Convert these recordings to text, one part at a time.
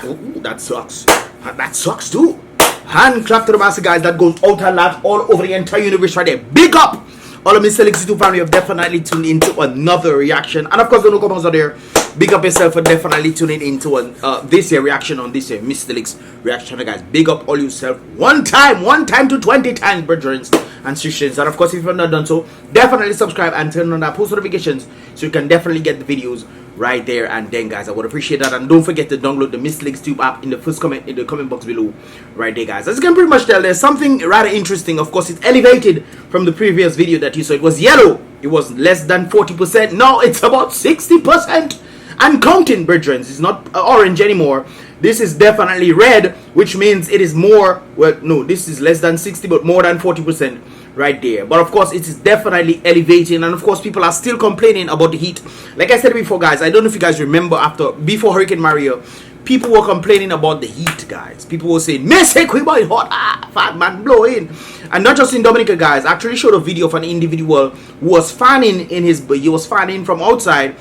Ooh, that sucks. That sucks too. Hand clap to the master, guys. That goes out and loud all over the entire universe right there. Big up! All of Mystelics YouTube family have definitely tuned into another reaction. And of course, the newcomers are there. Big up yourself for definitely tuning into this year reaction on this year Mystelics reaction, guys. Big up all yourself. One time to 20 times, brethren and sisters. And of course, if you have not done so, definitely subscribe and turn on that post notifications so you can definitely get the videos right there and then, guys. I would appreciate that. And don't forget to download the Mystelics Tube app in the first comment in the comment box below right there, guys. As you can pretty much tell, there's something rather interesting. Of course, it's elevated from the previous video that you saw. It was yellow, it was less than 40%. Now it's about 60% and counting, brethren. It's not orange anymore. This is definitely red, which means it is more, well, no, this is less than 60 but more than 40% right there. But of course, it is definitely elevating, and of course, people are still complaining about the heat. Like I said before, guys, I don't know if you guys remember, before Hurricane Maria, people were complaining about the heat, guys. People were saying, Mexico boy hot, fat man blowing. And not just in Dominica, guys. I actually showed a video of an individual who was fanning he was fanning from outside.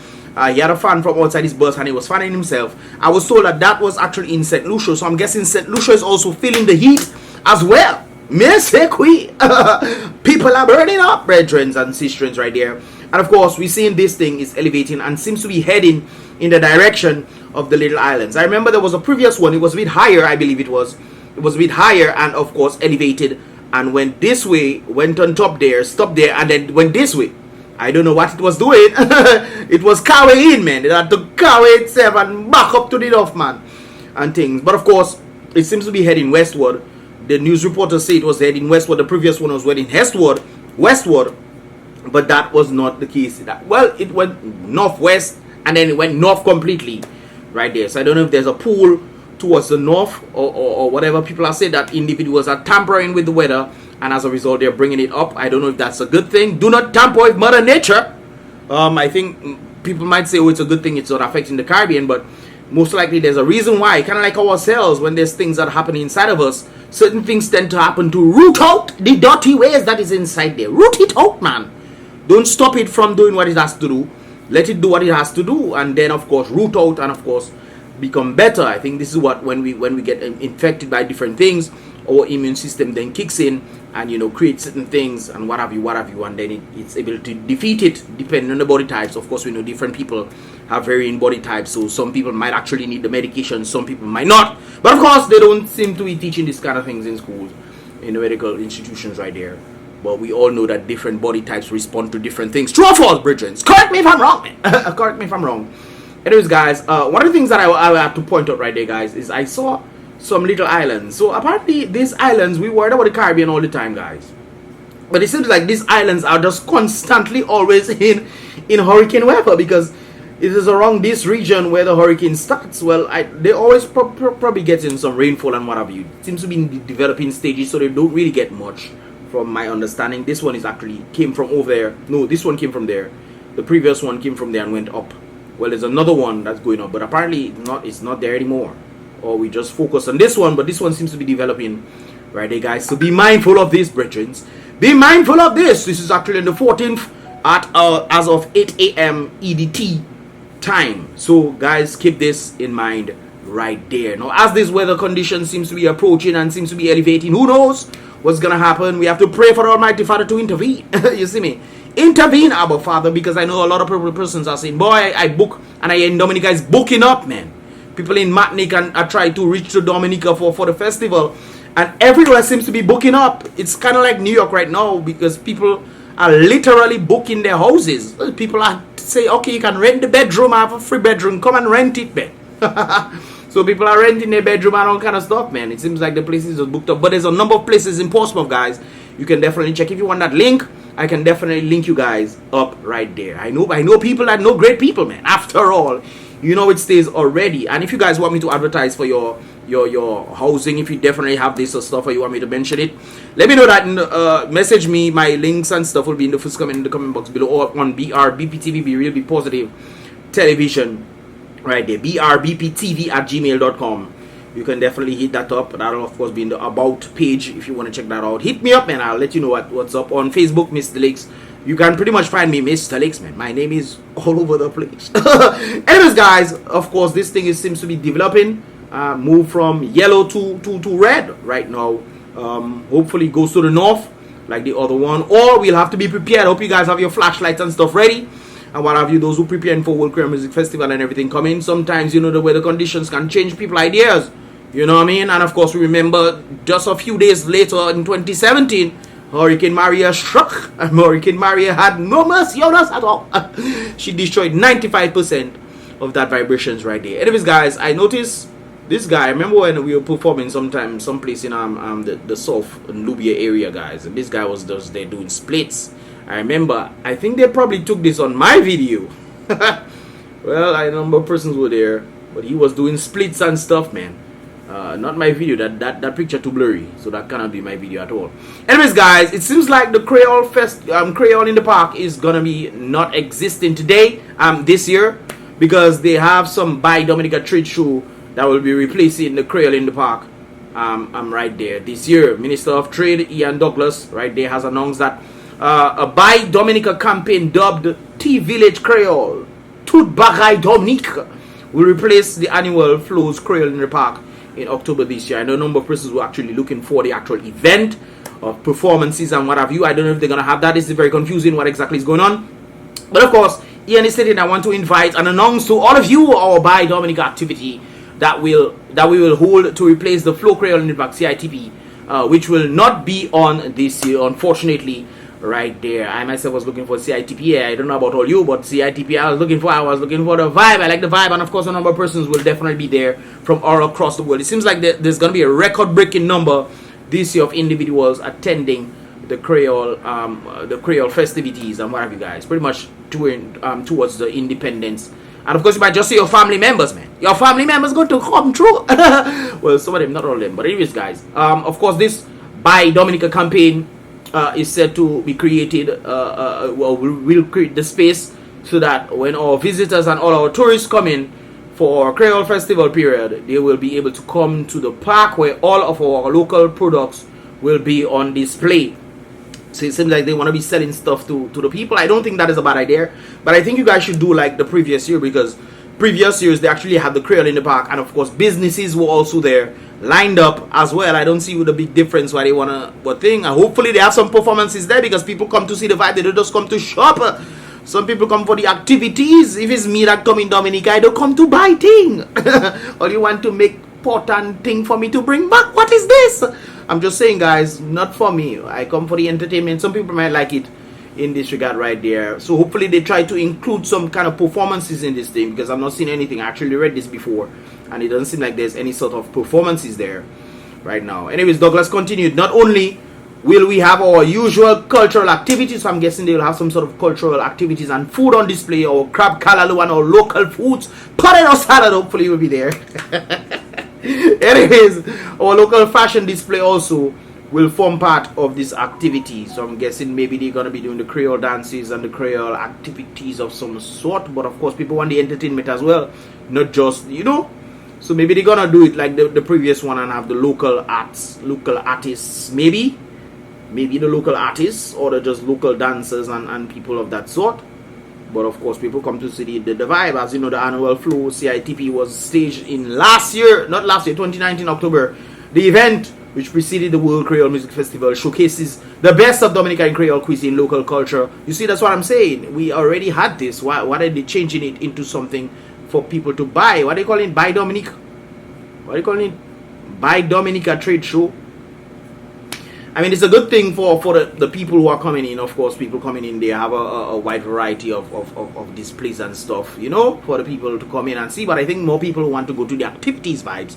He had a fan from outside his bus and he was fanning himself. I was told that that was actually in St. Lucia, so I'm guessing St. Lucia is also feeling the heat as well. People are burning up, brethren and sisters right there. And of course, we're seeing this thing is elevating and seems to be heading in the direction of the little islands. I remember there was a previous one. It was a bit higher, I believe it was. It was a bit higher and of course elevated and went this way, went on top there, stopped there, and then went this way. I don't know what it was doing. It was carrying, man. It had to carry itself and back up to the off, man, and things. But of course, it seems to be heading westward. The news reporters say it was heading westward. The previous one was heading westward, but that was not the case. Well, it went northwest and then it went north completely right there. So I don't know if there's a pull towards the north or whatever. People are saying that individuals are tampering with the weather, and as a result they're bringing it up. I don't know if that's a good thing. Do not tamper with Mother Nature. I think people might say, oh, it's a good thing, it's not affecting the Caribbean, but most likely there's a reason why. Kind of like ourselves, when there's things that happen inside of us, certain things tend to happen to root out the dirty ways that is inside there. Root it out, man. Don't stop it from doing what it has to do. Let it do what it has to do, and then of course root out and of course become better. I think this is what when we get infected by different things, our immune system then kicks in and, you know, creates certain things and what have you, and then it's able to defeat it depending on the body types. Of course, we know different people have varying body types, so some people might actually need the medication, some people might not. But of course, they don't seem to be teaching this kind of things in schools, in the medical institutions right there. But we all know that different body types respond to different things. True or false, brethren? Correct me if I'm wrong, man. Correct me if I'm wrong. Anyways, guys, one of the things that I have to point out right there, guys, is I saw some little islands. So apparently these islands, we worried about the Caribbean all the time, guys, but it seems like these islands are just constantly always in hurricane weather, because it is around this region where the hurricane starts. Well, they always probably get in some rainfall and what have you. It seems to be in the developing stages, so they don't really get much from my understanding. This one is actually came from over there. No, this one came from there. The previous one came from there and went up. Well, there's another one that's going up, but apparently it's not there anymore. Or we just focus on this one, but this one seems to be developing right there, guys. So be mindful of this, brethren. Be mindful of this. This is actually on the 14th at as of 8 a.m. EDT time. So guys, keep this in mind right there. Now, as this weather condition seems to be approaching and seems to be elevating, who knows what's gonna happen? We have to pray for the Almighty Father to intervene. You see me? Intervene, Abba Father, because I know a lot of persons are saying, boy, I book, and I in Dominica is booking up, man. People in Martinique and are trying to reach to Dominica for the festival, and everywhere seems to be booking up. It's kind of like New York right now, because people are literally booking their houses. People are say, okay, you can rent the bedroom, I have a free bedroom, come and rent it, man. So people are renting their bedroom and all kind of stuff, man. It seems like the places are booked up, but there's a number of places in Portsmouth, guys. You can definitely check. If you want that link, I can definitely link you guys up right there. I know people that know great people, man. After all, you know it stays already. And if you guys want me to advertise for your housing, if you definitely have this or stuff, or you want me to mention it, let me know that. Message me. My links and stuff will be in the first comment in the comment box below, or on BrBpTV, Be Real Be Positive Television right there, BrBpTV at gmail.com. You can definitely hit that up. That'll of course be in the about page if you want to check that out. Hit me up, and I'll let you know what's up on Facebook, Mystelics. You can pretty much find me Mystelics, man. My name is all over the place. Anyways, guys, of course this thing seems to be developing move from yellow to red right now. Hopefully it goes to the north like the other one, or we'll have to be prepared. I hope you guys have your flashlights and stuff ready, and what have you, those who preparing for World Creole Music Festival and everything coming. Sometimes, you know, the weather conditions can change people ideas, you know what I mean? And of course, we remember just a few days later in 2017, Hurricane Maria struck, and Hurricane Maria had no mercy on us at all. She destroyed 95% of that vibrations right there. Anyways, guys, I noticed this guy. I remember when we were performing someplace in the South in Lubia area, guys, and this guy was just there doing splits. I remember, I think they probably took this on my video. Well, I number of persons were there, but he was doing splits and stuff, man. Not my video. That picture too blurry, so that cannot be my video at all. Anyways, guys, it seems like the Creole Creole in the Park is gonna be not existing today, this year, because they have some Dominica trade show that will be replacing the Creole in the Park. Right there this year. Minister of Trade Ian Douglas right there has announced that a Dominica campaign dubbed T Village Creole, Tout Bagay Dominica, will replace the annual Flows Creole in the Park in October this year. I know a number of persons were actually looking for the actual event of performances and what have you. I don't know if they're gonna have that. It's very confusing what exactly is going on. But of course, Ian is stating, I want to invite and announce to all of you our Buy Dominica activity that we will hold to replace the Flow Creole in the Park CITP, which will not be on this year, unfortunately. Right there, I myself was looking for CITP. I don't know about all you, but CITP I was looking for the vibe. I like the vibe, and of course a number of persons will definitely be there from all across the world. It seems like there's going to be a record-breaking number this year of individuals attending the Creole festivities and what have you guys, pretty much towards the independence. And of course, you might just see your family members, man. Your family members going to come through. Well, some of them, not all of them, but anyways, guys. Of course, this Buy Dominica campaign is said to be created. Well, we'll create the space so that when our visitors and all our tourists come in for our Creole Festival period, they will be able to come to the park where all of our local products will be on display. So it seems like they want to be selling stuff to the people. I don't think that is a bad idea, but I think you guys should do like the previous year, because previous years they actually had the Creole in the Park, and of course businesses were also there lined up as well. I don't see the big difference why they want to thing. And hopefully they have some performances there, because people come to see the vibe. They don't just come to shop. Some people come for the activities. If it's me that come in Dominica, I don't come to buy thing. Or you want to make pot and thing for me to bring back? What is this? I'm just saying, guys, not for me. I come for the entertainment. Some people might like it in this regard right there. So hopefully they try to include some kind of performances in this thing, because I've not seen anything. I actually read this before, and it doesn't seem like there's any sort of performances there right now. Anyways, Douglas continued, not only will we have our usual cultural activities, so I'm guessing they will have some sort of cultural activities and food on display, or crab kalalu and our local foods, potato salad, hopefully will be there. Anyways, our local fashion display also will form part of this activity. So I'm guessing maybe they're going to be doing the Creole dances and the Creole activities of some sort. But of course, people want the entertainment as well, not just, you know. So maybe they're going to do it like the previous one and have the local artists, maybe the local artists, or the just local dancers and people of that sort. But of course, people come to see the vibe. As you know, the annual Flow CITP was staged in 2019 October. The event, which preceded the World Creole Music Festival, showcases the best of Dominican Creole cuisine, local culture. You see, that's what I'm saying. We already had this. Why are they changing it into something for people to buy? What are they calling it? Buy Dominica? What are they calling it? Buy Dominica trade show? I mean, it's a good thing for the people who are coming in. Of course, people coming in, they have a wide variety of displays and stuff, you know, for the people to come in and see. But I think more people want to go to the activities vibes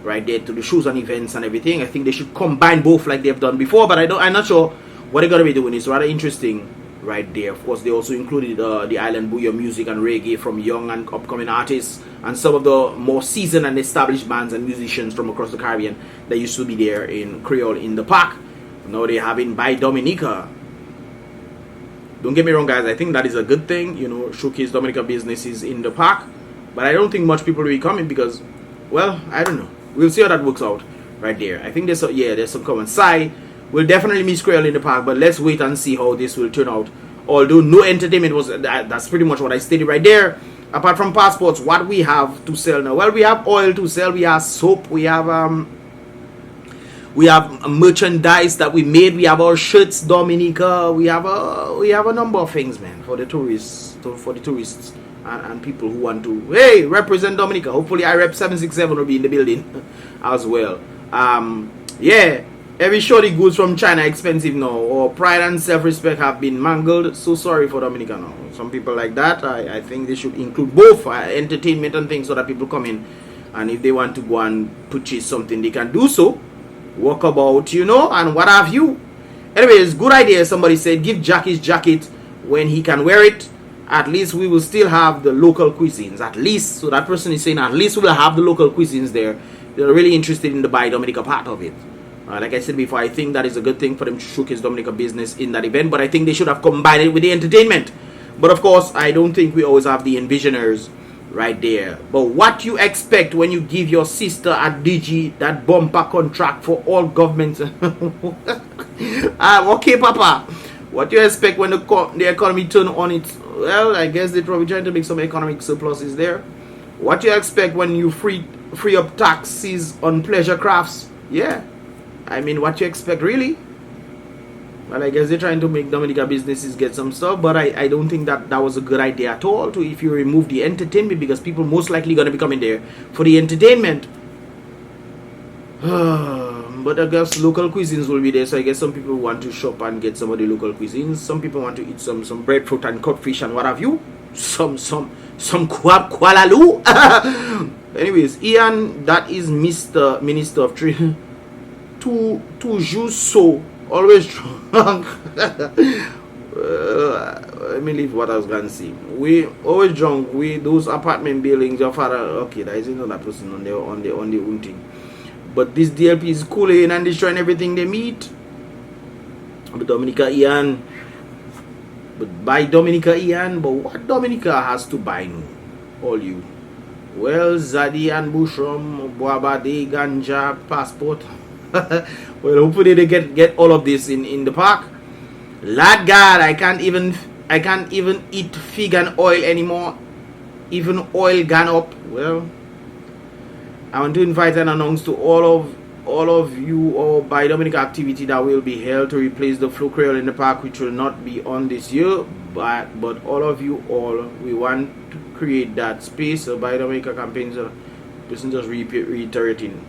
right there, to the shows and events and everything. I think they should combine both like they've done before, but I'm not sure what they're going to be doing. It's rather interesting right there. Of course, they also included the Island Booyah music and reggae from young and upcoming artists, and some of the more seasoned and established bands and musicians from across the Caribbean that used to be there in Creole in the Park. Now they're having Buy Dominica. Don't get me wrong, guys, I think that is a good thing, you know, showcase Dominica businesses in the park. But I don't think much people will be coming because, well, I don't know. We'll see how that works out right there. I think there's some common side. We'll definitely miss CREOLE in the park, but let's wait and see how this will turn out. Although no entertainment was, that's pretty much what I stated right there. Apart from passports, what we have to sell now? Well, we have oil to sell, we have soap, we have merchandise that we made, we have our shirts, Dominica, we have a number of things, man, for the tourists, and people who want to, hey, represent Dominica. Hopefully I rep 767 will be in the building as well. Yeah, every shorty goods from China expensive now, or pride and self-respect have been mangled. So sorry for Dominica now. Some people like that. I think they should include both entertainment and things, so that people come in, and if they want to go and purchase something, they can do so. Walk about, you know, and what have you. Anyways, good idea. Somebody said give Jack his jacket when he can wear it. At least we will still have the local cuisines. At least, so that person is saying at least we will have the local cuisines there. They're really interested in the Buy Dominica part of it. Like I said before, I think that is a good thing for them to showcase Dominica business in that event. But I think they should have combined it with the entertainment. But of course, I don't think we always have the envisioners right there. But what you expect when you give your sister at Digi that bumper contract for all governments? Okay, Papa. What you expect when the economy turn on it? Well, I guess they're probably trying to make some economic surpluses there. What you expect when you free up taxes on pleasure crafts? Yeah, I mean, what you expect really? Well, I guess they're trying to make Dominica businesses get some stuff, but I don't think that was a good idea at all, to if you remove the entertainment, because people most likely going to be coming there for the entertainment. But I guess local cuisines will be there, so I guess some people want to shop and get some of the local cuisines. Some people want to eat some breadfruit and codfish and what have you. Some qualalu. Anyways, Ian, that is Mr. Minister of Trade. Toujours so. Always drunk. Let me leave what I was gonna say. We always drunk. We those apartment buildings. Your father, okay, that is another person on the own thing. But this DLP is cooling and destroying everything they meet. But Dominica Ian. But buy Dominica Ian. But what Dominica has to buy now? All you. Well, Zadi and Bushram, Boabade, Ganja, passport. Well, hopefully they get all of this in the park. Lord God, I can't even eat fig and oil anymore. Even oil gone up. Well, I want to invite and announce to all of you or Buy Dominica activity that will be held to replace the Flow CREOLE in the park, which will not be on this year. But all of you we want to create that space. So Buy Dominica campaigns. Person just reiterating.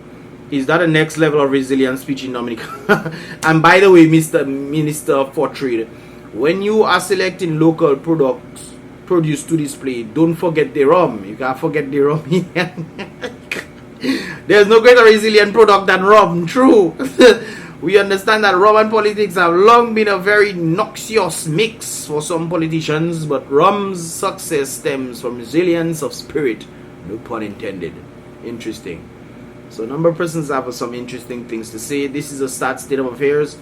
Is that a next level of resilience speech in Dominica? And by the way, Mr. Minister for Trade, when you are selecting local produce to display, don't forget the rum. You can't forget the rum. There's no greater resilient product than rum. True. We understand that rum and politics have long been a very noxious mix for some politicians, but rum's success stems from resilience of spirit. No pun intended. Interesting. So a number of persons have some interesting things to say. This is a sad state of affairs.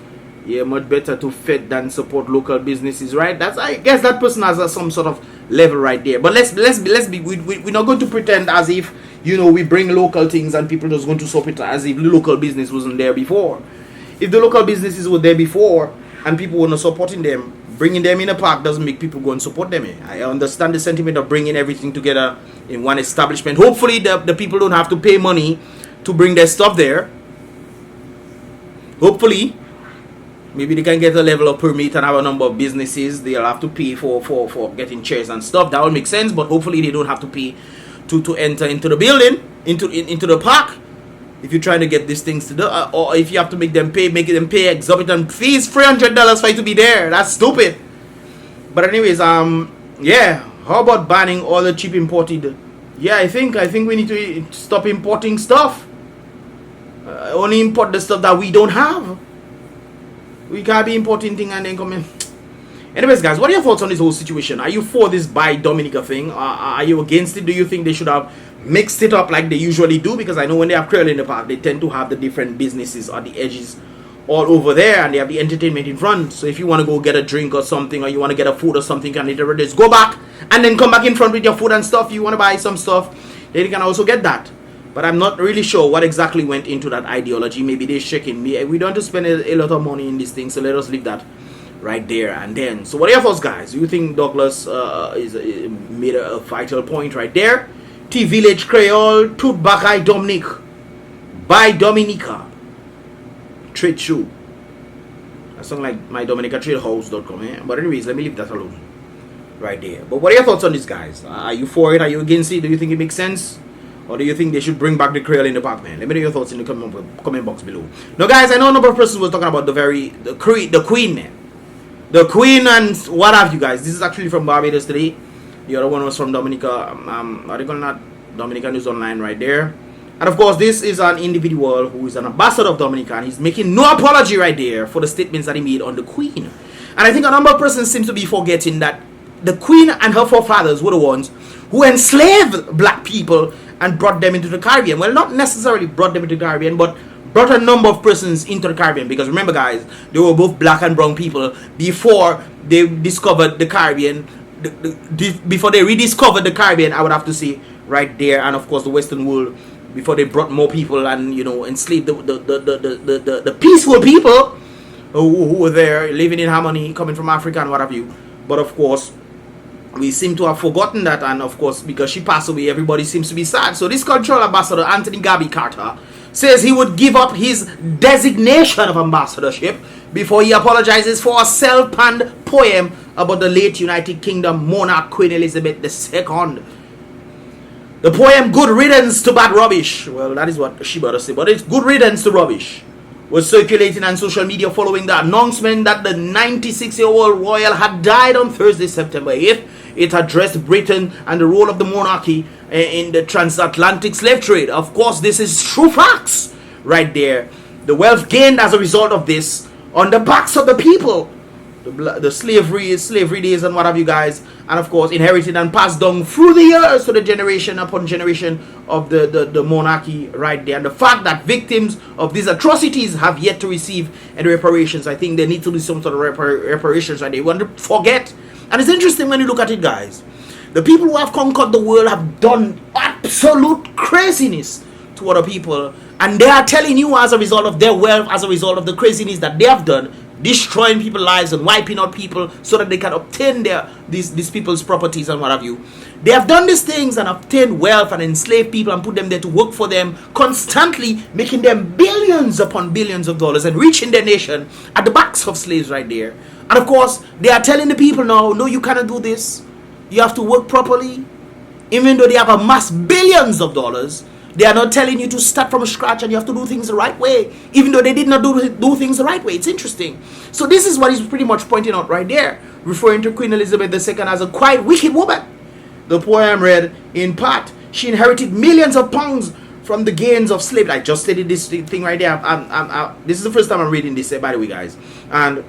Yeah, much better to fed than support local businesses, right? That's, I guess that person has some sort of level right there. But let's be we're not going to pretend as if, you know, we bring local things and people just going to support it as if the local business wasn't there before. If the local businesses were there before and people were not supporting them, bringing them in a park doesn't make people go and support them. I understand the sentiment of bringing everything together in one establishment. Hopefully the people don't have to pay money to bring their stuff there. Hopefully, maybe they can get a level of permit and have a number of businesses. They'll have to pay for getting chairs and stuff. That will make sense. But hopefully they don't have to pay to enter into the building, into the park. If you're trying to get these things to do, or if you have to make them pay exorbitant fees, $300 for you to be there. That's stupid. But anyways, yeah. How about banning all the cheap imported? Yeah, I think we need to stop importing stuff. Only import the stuff that we don't have. We can't be importing things and then come in. Anyways, guys, what are your thoughts on this whole situation? Are you for this Buy Dominica thing? Are you against it? Do you think they should have mixed it up like they usually do? Because I know when they have CREOLE in the park, they tend to have the different businesses on the edges all over there, and they have the entertainment in front. So if you want to go get a drink or something, or you want to get a food or something, you can literally just go back and then come back in front with your food and stuff. You want to buy some stuff, then you can also get that. But I'm not really sure what exactly went into that ideology. Maybe they're shaking me. We don't want to spend a lot of money in this thing, so let us leave that. right there and then. So what are your thoughts, guys? Do you think Douglas made a vital point right there? T Village Creole, Tooth Bakay Dominic, by Dominica, trade shoe. That sounds like my Dominica tradehouse.com, eh? But anyways, let me leave that alone right there. But what are your thoughts on this, guys? Are you for it? Are you against it? Do you think it makes sense? Or do you think they should bring back the Creole in the park, man? Let me know your thoughts in the comment box below. Now, guys, I know a number of persons were talking about the Queen, man. The Queen and what have you, guys. This is actually from Barbados today. The other one was from Dominica. Are they calling that Dominica News Online right there? And of course, this is an individual who is an ambassador of Dominica, and he's making no apology right there for the statements that he made on the Queen. And I think a number of persons seem to be forgetting that the Queen and her forefathers were the ones who enslaved black people and brought them into the Caribbean. Well, not necessarily brought them into the Caribbean, but brought a number of persons into the Caribbean. Because remember, guys, they were both black and brown people before they discovered the Caribbean. Before they rediscovered the Caribbean, I would have to say, right there. And of course, the Western world, before they brought more people and, you know, enslaved the peaceful people who were there living in harmony, coming from Africa and what have you. But of course, we seem to have forgotten that, and of course, because she passed away, everybody seems to be sad. So this cultural ambassador, Anthony Gabi Carter, says he would give up his designation of ambassadorship before he apologizes for a self-penned poem about the late United Kingdom monarch Queen Elizabeth II. The poem "Good Riddance to Bad Rubbish," well, that is what she better say, but it's "Good Riddance to Rubbish," was circulating on social media following the announcement that the 96-year-old royal had died on Thursday, September 8th. It addressed Britain and the role of the monarchy in the transatlantic slave trade. Of course, this is true facts right there. The wealth gained as a result of this on the backs of the people. The slavery days and what have you, guys, and of course inherited and passed down through the years to the generation upon generation of the monarchy right there. And the fact that victims of these atrocities have yet to receive any reparations, I think there need to be some sort of reparations right there. You want to forget. And it's interesting when you look at it, guys. The people who have conquered the world have done absolute craziness to other people, and they are telling you, as a result of their wealth, as a result of the craziness that they have done, destroying people's lives and wiping out people so that they can obtain these people's properties and what have you. They have done these things and obtained wealth and enslaved people and put them there to work for them, constantly making them billions upon billions of dollars and reaching their nation at the backs of slaves right there. And of course, they are telling the people now, no, you cannot do this. You have to work properly. Even though they have amassed billions of dollars, they are not telling you to start from scratch and you have to do things the right way, even though they did not do things the right way. It's interesting. So this is what he's pretty much pointing out right there, referring to Queen Elizabeth II as a quite wicked woman. The poem read in part, she inherited millions of pounds from the gains of slavery. I just stated this thing right there. This is the first time I'm reading this, by the way, guys. And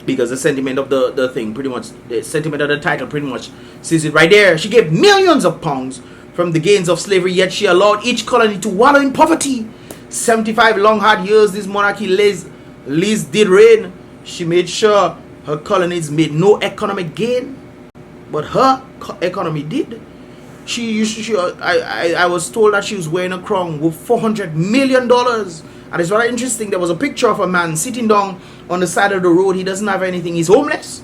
because the sentiment of the thing, pretty much, the sentiment of the title pretty much says it right there. She gave millions of pounds from the gains of slavery, yet she allowed each colony to wallow in poverty. 75 long hard years this monarchy Liz did reign. She made sure her colonies made no economic gain, but her economy did. I was told that she was wearing a crown with $400 million. And it's very interesting. There was a picture of a man sitting down on the side of the road. He doesn't have anything. He's homeless.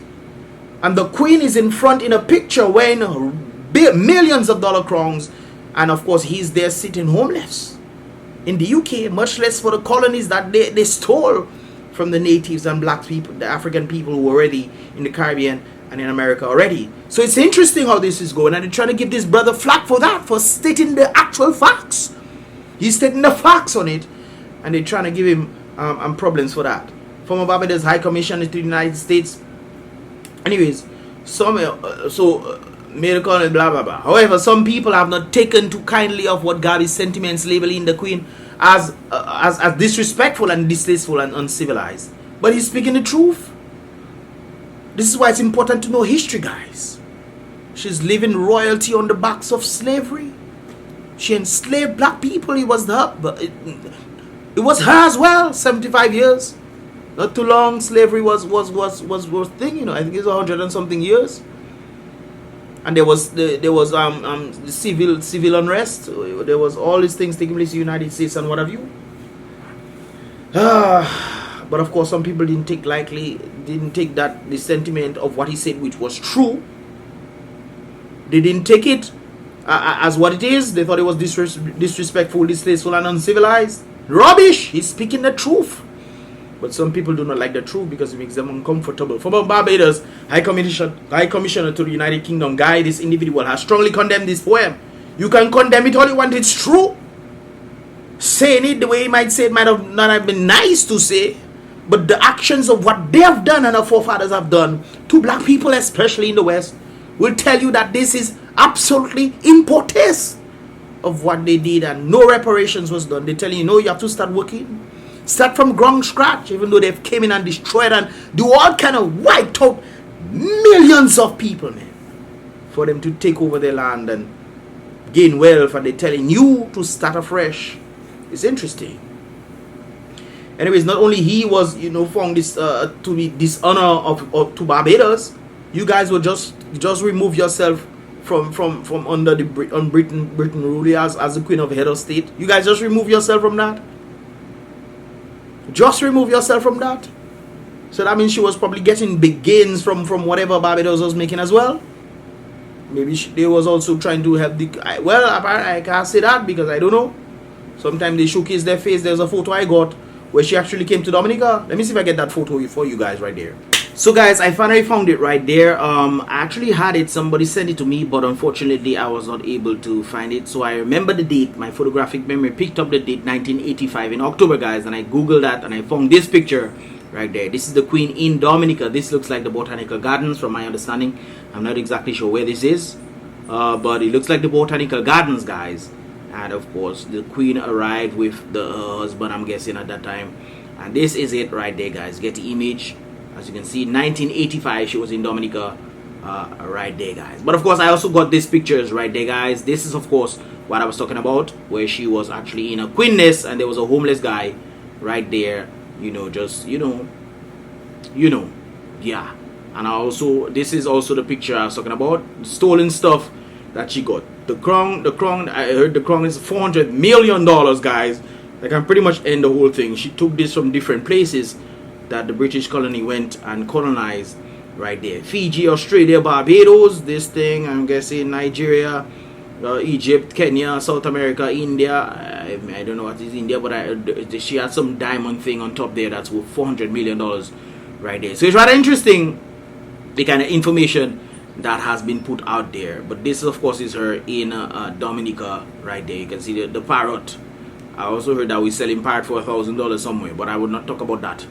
And the Queen is in front in a picture wearing millions of dollar crowns, and of course he's there sitting homeless in the UK, much less for the colonies that they stole from the natives and black people, the African people who were already in the Caribbean and in America already. So it's interesting how this is going, and they're trying to give this brother flack for that, for stating the actual facts. He's stating the facts on it, and they're trying to give him problems for that. Former Barbados High Commissioner to the United States. Anyways, miracle and blah blah blah. However, some people have not taken too kindly of what Gabi's sentiments labeling the Queen as disrespectful and distasteful and uncivilized. But he's speaking the truth. This is why it's important to know history, guys. She's living royalty on the backs of slavery. She enslaved black people. It was her, but it was her as well. 75 years, not too long. Slavery was thing. You know, I think it's 100 and something years. And there was the civil unrest. There was all these things taking place in the United States and what have you. But But of course, some people didn't take that the sentiment of what he said, which was true. They didn't take it as what it is. They thought it was disrespectful, distasteful, and uncivilized. Rubbish! He's speaking the truth. But some people do not like the truth because it makes them uncomfortable. From Barbados, High Commissioner to the United Kingdom, Guy, this individual, has strongly condemned this poem. You can condemn it all you want. It's true. Saying it the way he might say it might have not have been nice to say. But the actions of what they have done and our forefathers have done to black people, especially in the West, will tell you that this is absolutely in protest of what they did and no reparations was done. They tell you, no, you have to start working. Start from ground scratch, even though they've came in and destroyed and do all kind of wiped out millions of people, man, for them to take over their land and gain wealth, and they're telling you to start afresh. It's interesting. Anyways, not only he was, found this to be dishonor of to Barbados, you guys will just remove yourself from under the Britain rule as the Queen of Head of State. You guys just remove yourself from that. Just remove yourself from that. So that means she was probably getting big gains from whatever Barbados was making as well. Maybe they was also trying to help well, I can't say that because I don't know. Sometimes they showcase their face. There's a photo I got where she actually came to Dominica. Let me see if I get that photo for you guys right there. So guys, I finally found it right there. I actually had it. Somebody sent it to me, but unfortunately I was not able to find it. So I remember the date. My photographic memory picked up the date 1985 in October, guys, and I googled that and I found this picture right there. This is the Queen in Dominica. This looks like the Botanical Gardens from my understanding. I'm not exactly sure where this is, but it looks like the Botanical Gardens, guys. And of course the Queen arrived with the husband, I'm guessing, at that time. And this is it right there, guys. Get the image. As you can see, 1985 she was in Dominica, right there, guys. But of course I also got these pictures right there, guys. This is of course what I was talking about, where she was actually in a queen nest and there was a homeless guy right there, yeah. And this is also the picture I was talking about, stolen stuff that she got. The crown, I heard the crown is $400 million, guys. That can pretty much end the whole thing. She took this from different places that the British colony went and colonized right there. Fiji, Australia, Barbados, this thing, I'm guessing Nigeria, Egypt, Kenya, South America, India. I don't know what is India, but she had some diamond thing on top there that's worth $400 million right there. So it's rather interesting, the kind of information that has been put out there. But this of course is her in Dominica right there. You can see the parrot. I also heard that we're selling parrot for $1,000 somewhere, but I would not talk about that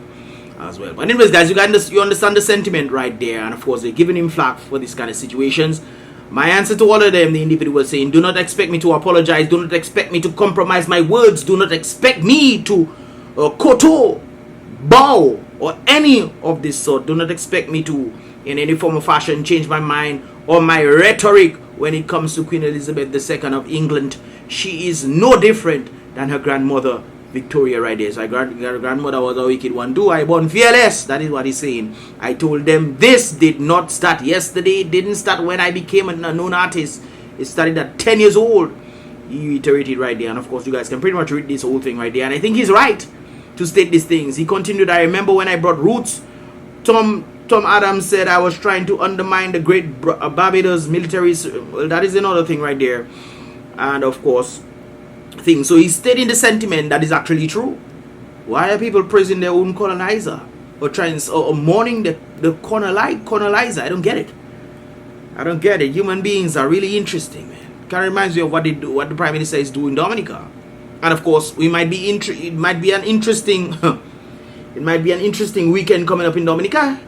as well. But anyways, guys, you understand the sentiment right there, and of course they're giving him flack for these kind of situations. My answer to all of them, the individual was saying, do not expect me to apologize, do not expect me to compromise my words, do not expect me to koto, bow, or any of this sort. Do not expect me to, in any form or fashion, change my mind or my rhetoric when it comes to Queen Elizabeth II of England. She is no different than her grandmother Victoria right there. So her grandmother was a wicked one too. I born fearless. That is what he's saying. I told them this did not start yesterday. It didn't start when I became a known artist. It started at 10 years old. He reiterated right there. And of course you guys can pretty much read this whole thing right there. And I think he's right to state these things. He continued, I remember when I brought Roots, Tom Adams said I was trying to undermine the great Barbados military. Well, that is another thing right there. And of course thing. So he's stating the sentiment that is actually true. Why are people praising their own colonizer or mourning the colonizer? I don't get it. I don't get it. Human beings are really interesting, man. Kind of reminds me of what the Prime Minister is doing in Dominica. And of course, it might be an interesting weekend coming up in Dominica.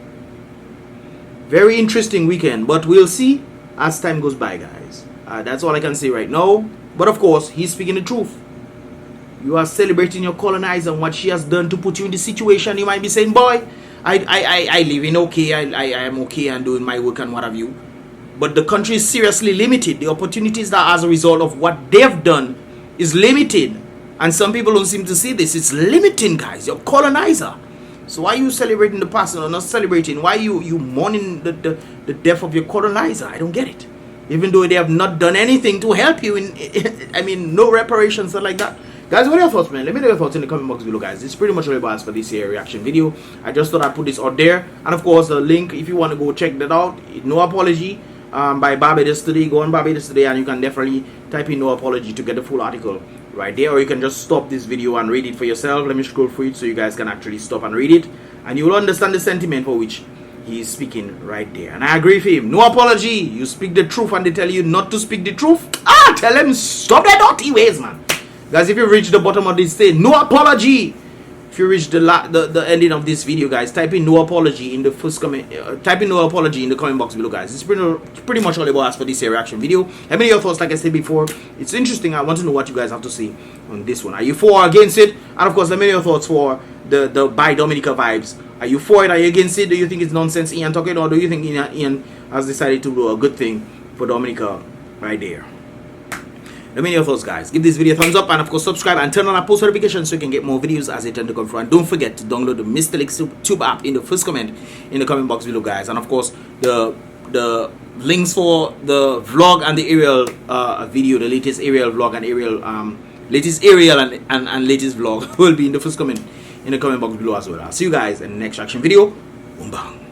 Very interesting weekend, but we'll see as time goes by, guys. That's all I can say right now. But of course, he's speaking the truth. You are celebrating your colonizer and what she has done to put you in this situation. You might be saying, boy, I live in okay, I am okay and doing my work and what have you. But the country is seriously limited. The opportunities that as a result of what they've done is limited. And some people don't seem to see this. It's limiting, guys. Your colonizer. So why are you celebrating the past or not celebrating? Why are you mourning the death of your colonizer? I don't get it. Even though they have not done anything to help you I mean, no reparations or like that. Guys, what are your thoughts, man? Let me know your thoughts in the comment box below, guys. This is pretty much all about for this here reaction video. I just thought I'd put this out there. And of course, the link, if you want to go check that out, No Apology by BrBpTV. Go on BrBpTV and you can definitely type in No Apology to get the full article right there. Or you can just stop this video and read it for yourself. Let me scroll through it so you guys can actually stop and read it. And you will understand the sentiment for which he is speaking right there. And I agree with him. No apology. You speak the truth and they tell you not to speak the truth. Tell them stop their dirty ways, man. Guys, if you reach the bottom of this thing, no apology. If you reach the ending of this video, guys, type in no apology in the first comment. Type in no apology in the comment box below, guys. It's pretty much all about us for this reaction video. Let me know your thoughts. Like I said before, it's interesting. I want to know what you guys have to say on this one. Are you for or against it? And of course, let me know your thoughts for the by Dominica vibes. Are you for it? Are you against it? Do you think it's nonsense Ian talking, or do you think Ian has decided to do a good thing for Dominica right there? Let me know your thoughts, guys. Give this video a thumbs up and of course subscribe and turn on our post notifications so you can get more videos as they tend to come through. And don't forget to download the Mystelics tube app in the first comment in the comment box below, guys. And of course the links for the vlog and the aerial video, the latest aerial vlog and aerial latest aerial and latest vlog will be in the first comment in the comment box below as well. I'll see you guys in the next reaction video. Boom bang.